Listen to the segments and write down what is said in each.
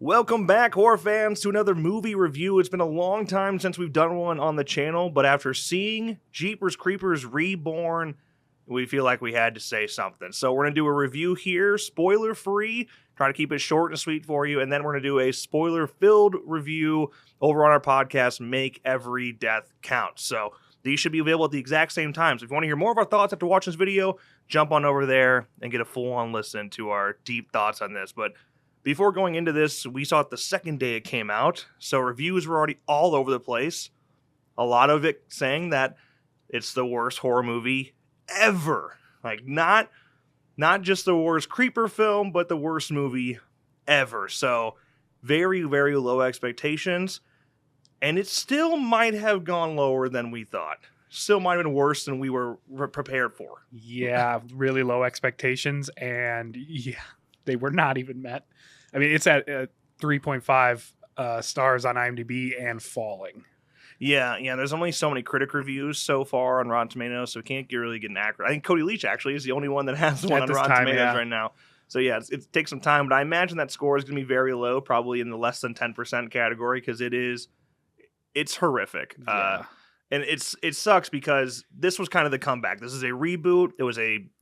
Welcome back, horror fans, to another movie review. It's been a long time since we've done one on the channel, but after seeing Jeepers Creepers Reborn, we feel like we had to say something. So we're going to do a review here, spoiler-free, try to keep it short and sweet for you, and then we're going to do a spoiler-filled review over on our podcast, Make Every Death Count. So these should be available at the exact same time. So if you want to hear more of our thoughts after watching this video, jump on over there and get a full-on listen to our deep thoughts on this. But before going into this, we saw it the second day it came out, so reviews were already all over the place. A lot of it saying that it's the worst horror movie ever. Like, not just the worst creeper film, but the worst movie ever. So, very, very low expectations. And it still might have gone lower than we thought. Still might have been worse than we were prepared for. Yeah, really low expectations, and yeah, they were not even met. I mean, it's at 3.5 stars on IMDb and falling. Yeah, there's only so many critic reviews so far on Rotten Tomatoes, so we can't really get an accurate. I think Cody Leach actually is the only one that has one on Rotten Tomatoes right now. So yeah, it takes some time, but I imagine that score is going to be very low, probably in the less than 10% category, because it's horrific. Yeah. And it sucks because this was kind of the comeback. This is a reboot.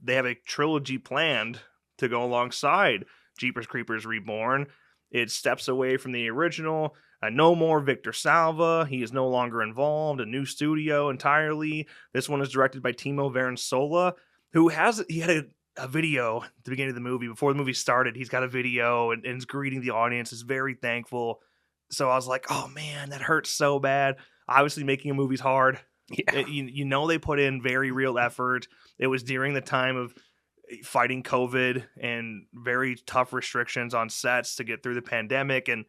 They have a trilogy planned to go alongside Jeepers Creepers Reborn. It steps away from the original. No more Victor Salva. He is no longer involved. A new studio entirely. This one is directed by Timo Varensola, who had a video at the beginning of the movie. Before the movie started, he's got a video and is greeting the audience, is very thankful. So I was like, oh man, that hurts so bad. Obviously, making a movie's hard. Yeah. You know they put in very real effort. It was during the time of fighting COVID and very tough restrictions on sets to get through the pandemic. And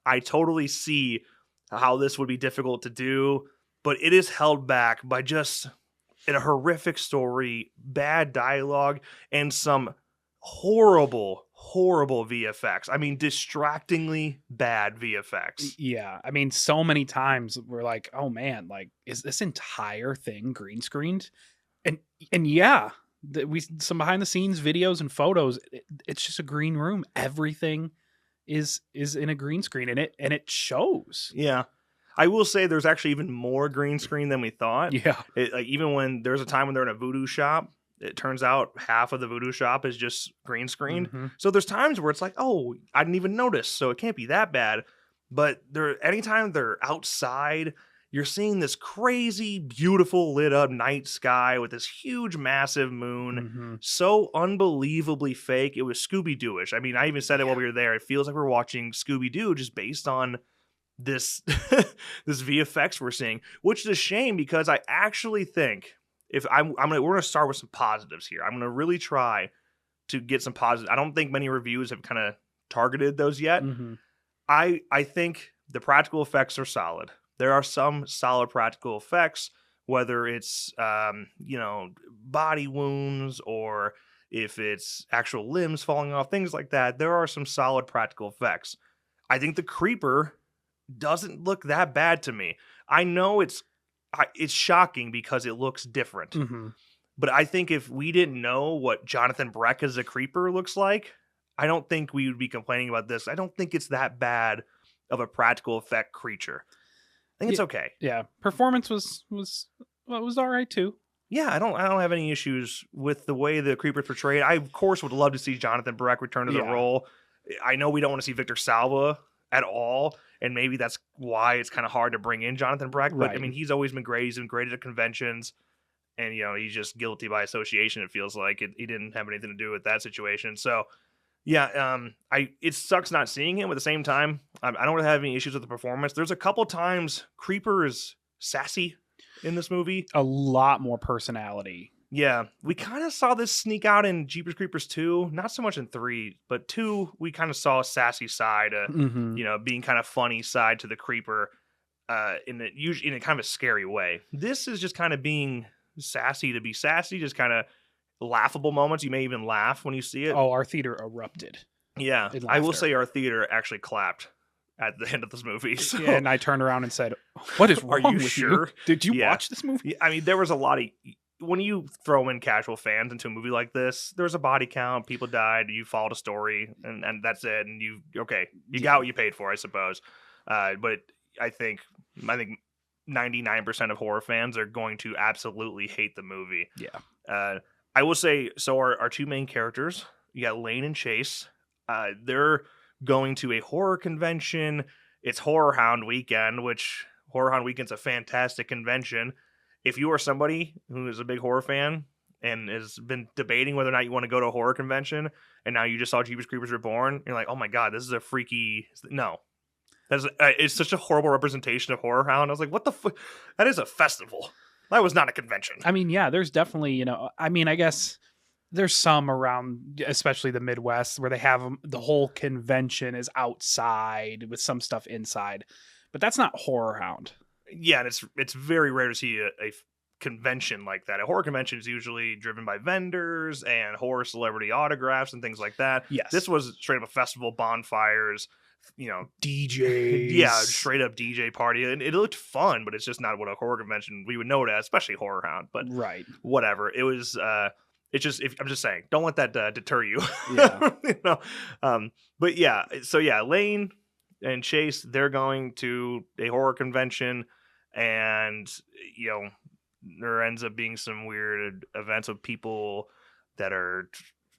I totally see how this would be difficult to do, but it is held back by just a horrific story, bad dialogue, and some horrible VFX. I mean, distractingly bad VFX. Yeah, I mean, so many times we're like, oh man, like, is this entire thing green screened? And yeah, some behind the scenes videos and photos, it's just a green room. Everything is in a green screen, and it shows. Yeah, I will say there's actually even more green screen than we thought. Yeah, like even when there's a time when they're in a voodoo shop, it turns out half of the voodoo shop is just green screened. Mm-hmm. So there's times where it's like, oh, I didn't even notice, so it can't be that bad. But anytime they're outside, you're seeing this crazy, beautiful, lit up night sky with this huge, massive moon. Mm-hmm. So unbelievably fake. It was Scooby-Doo-ish. I mean, I even said it while we were there. It feels like we're watching Scooby-Doo just based on this this VFX we're seeing, which is a shame because I actually think we're going to start with some positives here. I'm going to really try to get some positives. I don't think many reviews have kind of targeted those yet. Mm-hmm. I think the practical effects are solid. There are some solid practical effects, whether it's, body wounds or if it's actual limbs falling off, things like that. There are some solid practical effects. I think the creeper doesn't look that bad to me. I know it's shocking because it looks different. Mm-hmm. But I think if we didn't know what Jonathan Breck as a creeper looks like, I don't think we would be complaining about this. I don't think it's that bad of a practical effect creature. I think it's okay. Yeah, performance was all right too. Yeah, I don't have any issues with the way the creeper's portrayed. I of course would love to see Jonathan Breck return to the role. I know we don't want to see Victor Salva at all, and maybe that's why it's kind of hard to bring in Jonathan Breck. But Right. I mean, he's always been great. He's been great at conventions, and he's just guilty by association. It feels like he didn't have anything to do with that situation. So. Yeah, it sucks not seeing him. At the same time, I don't really have any issues with the performance. There's a couple times Creeper is sassy in this movie. A lot more personality. Yeah, we kind of saw this sneak out in Jeepers Creepers 2. Not so much in 3, but 2, we kind of saw a sassy side, being kind of funny side to the Creeper in a kind of a scary way. This is just kind of being sassy to be sassy, just kind of laughable moments. You may even laugh when you see it. Oh, our theater erupted. Yeah, I will say our theater actually clapped at the end of this movie. So. Yeah, and I turned around and said, "What is wrong Are you with sure? you? Did you watch this movie?" I mean, there was a lot of when you throw in casual fans into a movie like this, there's a body count, people died, you followed a story, and that's it. And you got what you paid for, I suppose. But I think 99% of horror fans are going to absolutely hate the movie. Yeah. I will say, so our two main characters, you got Lane and Chase. They're going to a horror convention. It's Horror Hound Weekend, which Horror Hound Weekend's a fantastic convention. If you are somebody who is a big horror fan and has been debating whether or not you want to go to a horror convention, and now you just saw Jeepers Creepers Reborn, you're like, oh my god, this is a freaky... No. It's such a horrible representation of Horror Hound. I was like, what the fuck? That is a festival. That was not a convention. I mean, yeah, there's definitely, I guess there's some around, especially the Midwest, where they have the whole convention is outside with some stuff inside. But that's not Horror Hound. Yeah, and it's very rare to see a convention like that. A horror convention is usually driven by vendors and horror celebrity autographs and things like that. Yes. This was straight up a festival, bonfires, DJs. Yeah, straight up DJ party. And it looked fun, but it's just not what a horror convention we would know it as, especially Horror Hound. But right. Whatever. It was it's just, I'm just saying, don't let that deter you. Yeah. But yeah, so yeah, Lane and Chase, they're going to a horror convention, and there ends up being some weird events of people that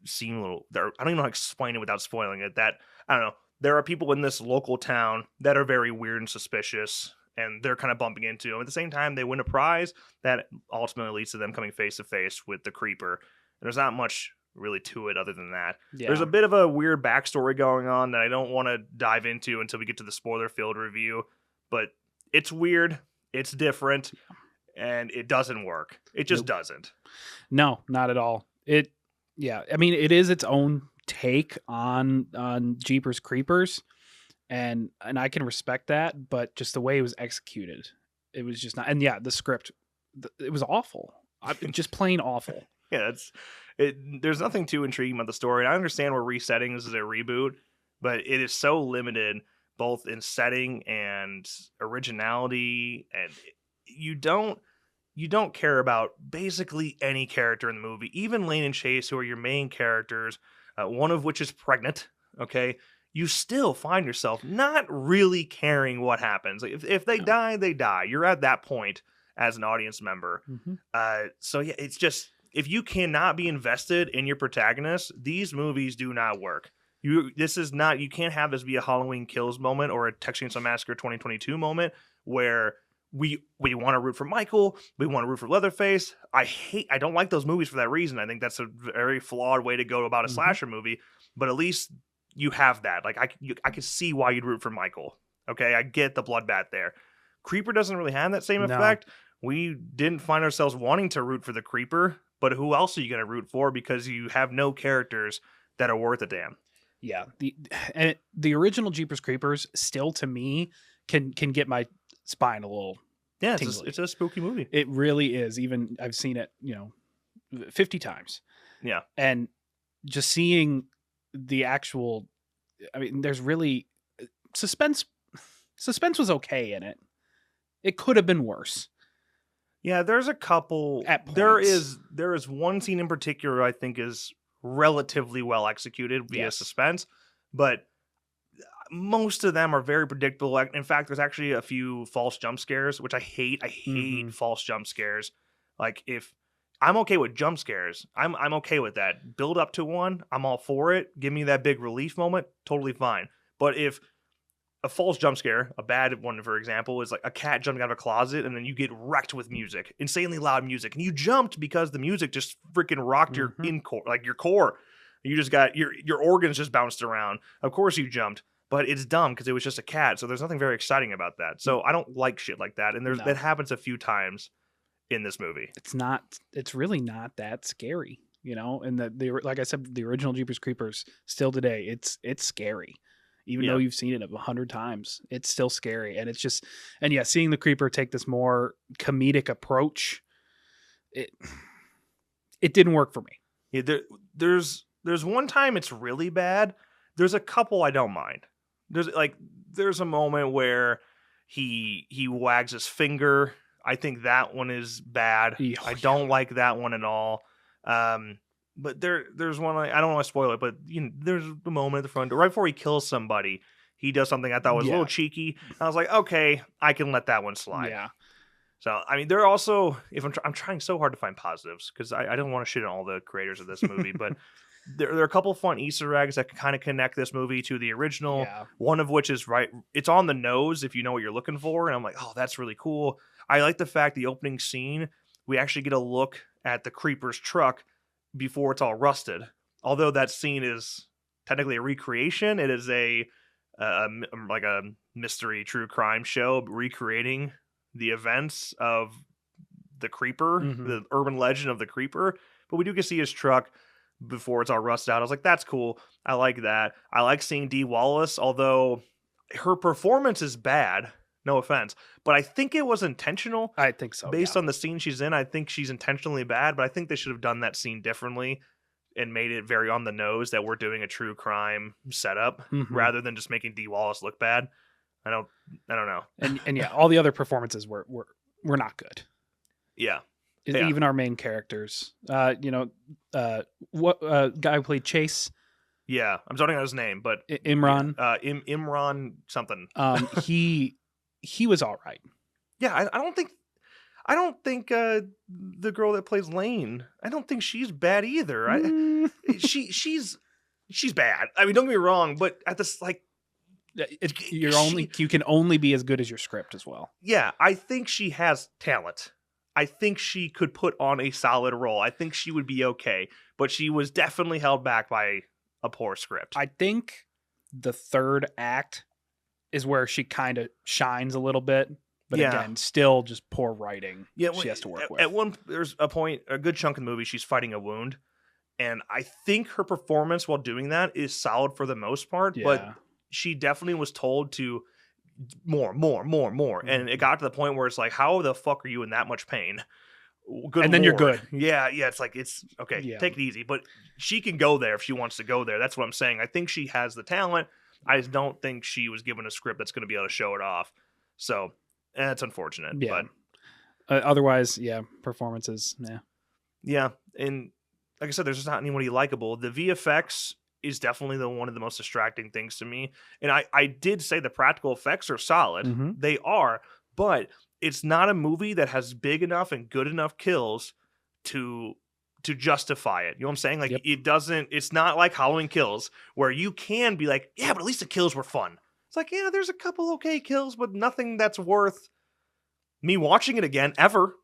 seem a little. I don't even know how to explain it without spoiling it. That I don't know. There are people in this local town that are very weird and suspicious, and they're kind of bumping into them. At the same time, they win a prize that ultimately leads to them coming face to face with the Creeper. And there's not much really to it other than that. Yeah. There's a bit of a weird backstory going on that I don't want to dive into until we get to the spoiler-filled review, but it's weird, it's different, and it doesn't work. It just doesn't. No, not at all. It is its own take on Jeepers Creepers, and I can respect that, but just the way it was executed, it was just not. And yeah, the script, it was awful. Just plain awful. Yeah, there's nothing too intriguing about the story. I understand we're resetting this as a reboot, but it is so limited both in setting and originality, and you don't care about basically any character in the movie. Even Lane and Chase, who are your main characters, one of which is pregnant, okay? You still find yourself not really caring what happens. Like if they die, they die. You're at that point as an audience member. Mm-hmm. So yeah, it's just, if you cannot be invested in your protagonist, these movies do not work. You can't have this be a Halloween Kills moment or a Texas Chainsaw Massacre 2022 moment where we want to root for Michael, we want to root for Leatherface. I don't like those movies for that reason. I think that's a very flawed way to go about a slasher movie, but at least you have that. Like I can see why you'd root for Michael. Okay, I get the bloodbath there. Creeper doesn't really have that same effect. We didn't find ourselves wanting to root for the Creeper, but who else are you going to root for, because you have no characters that are worth a damn. Yeah, the original Jeepers Creepers still, to me, can get my spine a little. Yeah, it's a spooky movie. It really is. Even I've seen it, 50 times. Yeah, and just seeing the actual, there's really suspense. Suspense was okay in it. It could have been worse. Yeah, there's a couple. There is one scene in particular I think is relatively well executed via suspense, but most of them are very predictable. In fact, there's actually a few false jump scares, which I hate. I hate false jump scares. Like, if I'm okay with jump scares, I'm okay with that. Build up to one, I'm all for it. Give me that big relief moment, totally fine. But if a false jump scare, a bad one, for example, is like a cat jumping out of a closet and then you get wrecked with music, insanely loud music, and you jumped because the music just freaking rocked your your core. You just got your organs just bounced around. Of course you jumped, but it's dumb because it was just a cat. So there's nothing very exciting about that. So I don't like shit like that. And that happens a few times in this movie. It's really not that scary, and like I said, the original Jeepers Creepers still today, it's scary. Even though you've seen it 100 times, it's still scary. And it's just, seeing the Creeper take this more comedic approach, it didn't work for me. Yeah, there's one time it's really bad. There's a couple I don't mind. There's a moment where he wags his finger I think that one is bad. Yeah. I don't like that one at all. But there's one I don't want to spoil it, but there's a moment at the front door right before he kills somebody. He does something I thought was a little cheeky. I was like, okay, I can let that one slide. Yeah. So I mean, there are also if I'm trying so hard to find positives because I don't want to shit on all the creators of this movie, but there are a couple fun Easter eggs that can kind of connect this movie to the original. Yeah. One of which is it's on the nose if you know what you're looking for, and I'm like, oh, that's really cool. I like the fact the opening scene we actually get a look at the Creeper's truck before it's all rusted. Although that scene is technically a recreation, it is like a mystery true crime show recreating the events of the Creeper, the urban legend of the Creeper. But we do get to see his truck before it's all rusted out. I was like, that's cool. I like that. I like seeing Dee Wallace, although her performance is bad. No offense. But I think it was intentional. I think so. Based on the scene she's in, I think she's intentionally bad, but I think they should have done that scene differently and made it very on the nose that we're doing a true crime setup rather than just making Dee Wallace look bad. I don't know. And yeah, all the other performances were not good. Yeah. Even our main characters. What guy who played Chase? Yeah, I'm starting on his name, but Imran. Imran something. He was all right. Yeah, I don't think the girl that plays Lane, I don't think she's bad either. She's bad. I mean, don't get me wrong, but at this you can only be as good as your script as well. Yeah, I think she has talent. I think she could put on a solid role. I think she would be okay, but she was definitely held back by a poor script. I think the third act is where she kind of shines a little bit, but again, still just poor writing. Yeah, she has to work with. There's a good chunk of the movie she's fighting a wound, and I think her performance while doing that is solid for the most part, but she definitely was told to more, and it got to the point where it's like, how the fuck are you in that much pain? Good and then Lord. You're good. Yeah, it's like, it's okay. Yeah. Take it easy, but she can go there if she wants to go there. That's what I'm saying. I think she has the talent. I just don't think she was given a script that's going to be able to show it off. So that's unfortunate. Yeah. But otherwise, performances. Yeah, and like I said, there's just not anybody likable. The VFX is definitely one of the most distracting things to me. And I did say the practical effects are solid. They are, but it's not a movie that has big enough and good enough kills to justify it. You know what I'm saying? Like it's not like Halloween Kills where you can be like, yeah, but at least the kills were fun. It's like, yeah, there's a couple okay kills, but nothing that's worth me watching it again ever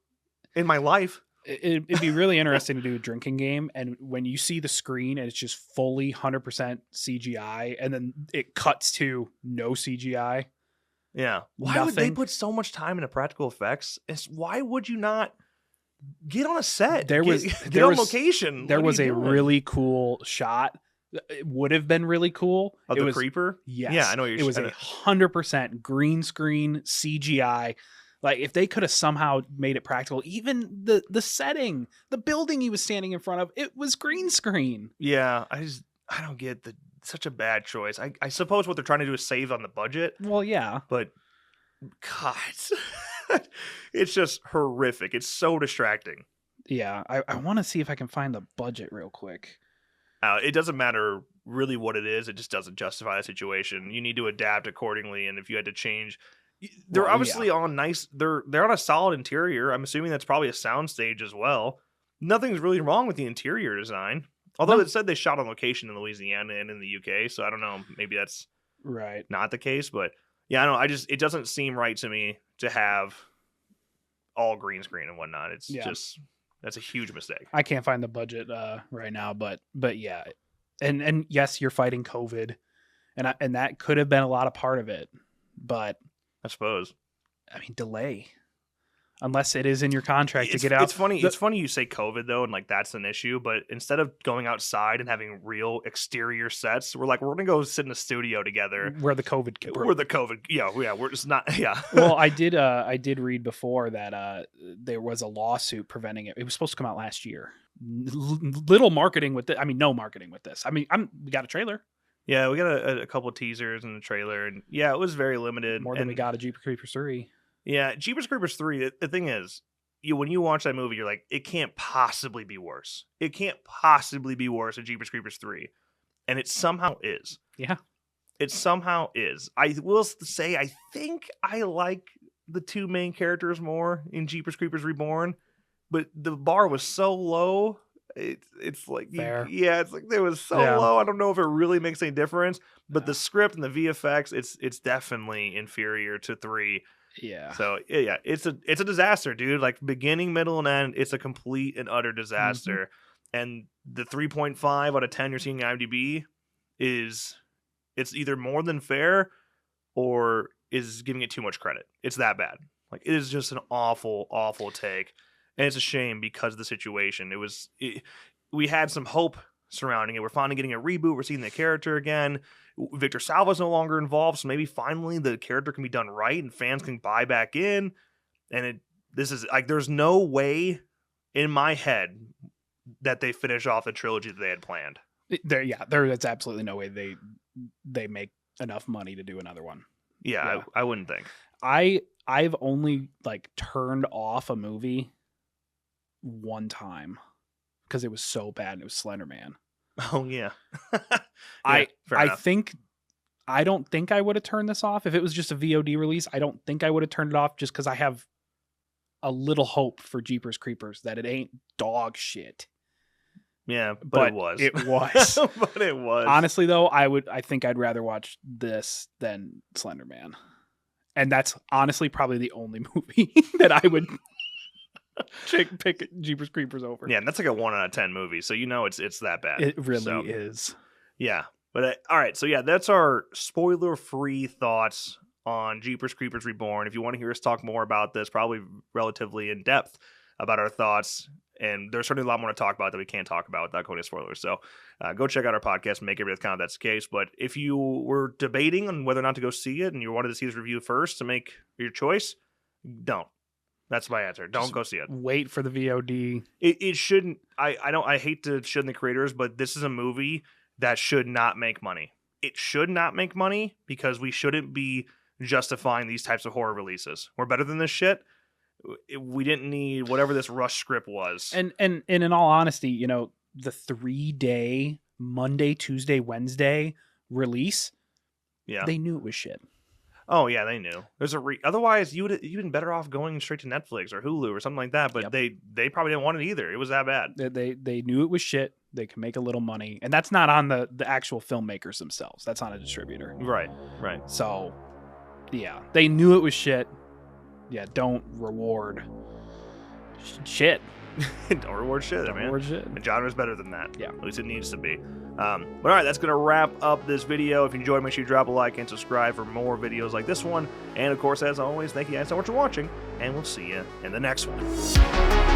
in my life. It'd be really interesting to do a drinking game, and when you see the screen and it's just fully 100% CGI, and then it cuts to no CGI. Yeah. Why would they put so much time into practical effects? Why would you not get on a set? Get on location. There was a really cool shot. It would have been really cool. Of the Creeper? Yes. Yeah, I know you're saying. It was 100% green screen CGI. Like, if they could have somehow made it practical, even the setting, the building he was standing in front of, it was green screen. Yeah, I don't get such a bad choice. I suppose what they're trying to do is save on the budget. Well, yeah. But, God, it's just horrific. It's so distracting. Yeah, I want to see if I can find the budget real quick. It doesn't matter really what it is. It just doesn't justify the situation. You need to adapt accordingly, and if you had to change... They're obviously on nice. They're on a solid interior. I'm assuming that's probably a soundstage as well. Nothing's really wrong with the interior design. Although it said they shot on location in Louisiana and in the UK, so I don't know. Maybe that's not the case. But yeah, I don't. It doesn't seem right to me to have all green screen and whatnot. It's just that's a huge mistake. I can't find the budget right now, but yeah, and yes, you're fighting COVID, and that could have been a lot of part of it, but. I suppose. I mean, delay. Unless it is in your contract to get out. It's funny. It's funny you say COVID though, and like that's an issue. But instead of going outside and having real exterior sets, we're gonna go sit in a studio together. Where the COVID. We're just not. Yeah. Well, I did read before that there was a lawsuit preventing it. It was supposed to come out last year. Little marketing with it. I mean, no marketing with this. I mean, we got a trailer. Yeah, we got a couple of teasers in the trailer, and yeah, it was very limited. More than we got a Jeepers Creepers 3. Yeah, Jeepers Creepers 3, the thing is, when you watch that movie, you're like, it can't possibly be worse. It can't possibly be worse than Jeepers Creepers 3. And it somehow is. Yeah. It somehow is. I will say, I think I like the two main characters more in Jeepers Creepers Reborn, but the bar was so low. It's like, Fair. it's like it was so low. I don't know if it really makes any difference, but the script and the VFX, it's definitely inferior to 3. Yeah. So yeah, it's a disaster, dude. Like beginning, middle, and end, it's a complete and utter disaster. And the 3.5 out of 10 you're seeing in IMDb it's either more than fair or is giving it too much credit. It's that bad. Like it is just an awful, awful take. And it's a shame because of the situation. We had some hope surrounding it. We're finally getting a reboot. We're seeing the character again. Victor Salva's no longer involved, so maybe finally the character can be done right and fans can buy back in. And this is like, there's no way in my head that they finish off the trilogy that they had planned. There's absolutely no way they make enough money to do another one. Yeah. I wouldn't think. I've only like turned off a movie one time because it was so bad and it was Slender Man. Oh yeah. I don't think I would have turned this off if it was just a VOD release. I don't think I would have turned it off just because I have a little hope for Jeepers Creepers that it ain't dog shit. Yeah, but it was. It was. But it was. Honestly though, I think I'd rather watch this than Slender Man. And that's honestly probably the only movie that I would pick Jeepers Creepers over. Yeah, and that's like a 1 out of 10 movie, so it's that bad. It really is. Yeah, but all right, so yeah, that's our spoiler-free thoughts on Jeepers Creepers Reborn. If you want to hear us talk more about this, probably relatively in depth about our thoughts, and there's certainly a lot more to talk about that we can't talk about without going to spoilers. So go check out our podcast and make every count if that's the case. But if you were debating on whether or not to go see it and you wanted to see this review first to make your choice, don't. That's my answer. Don't go see it. Wait for the VOD. It shouldn't. I hate to shit on the creators, but this is a movie that should not make money. It should not make money because we shouldn't be justifying these types of horror releases. We're better than this shit. We didn't need whatever this rush script was. And in all honesty, you know, the 3-day Monday, Tuesday, Wednesday release, they knew it was shit. Oh yeah, they knew. There's otherwise you'd been better off going straight to Netflix or Hulu or something like that. But they probably didn't want it either. It was that bad. They knew it was shit. They can make a little money, and that's not on the actual filmmakers themselves. That's on a distributor. Right. So, yeah, they knew it was shit. Yeah, don't reward shit. Don't reward shit, man. Reward shit. The genre's better than that. Yeah. At least it needs to be. But all right, that's going to wrap up this video. If you enjoyed, make sure you drop a like and subscribe for more videos like this one. And of course, as always, thank you guys so much for watching, and we'll see you in the next one.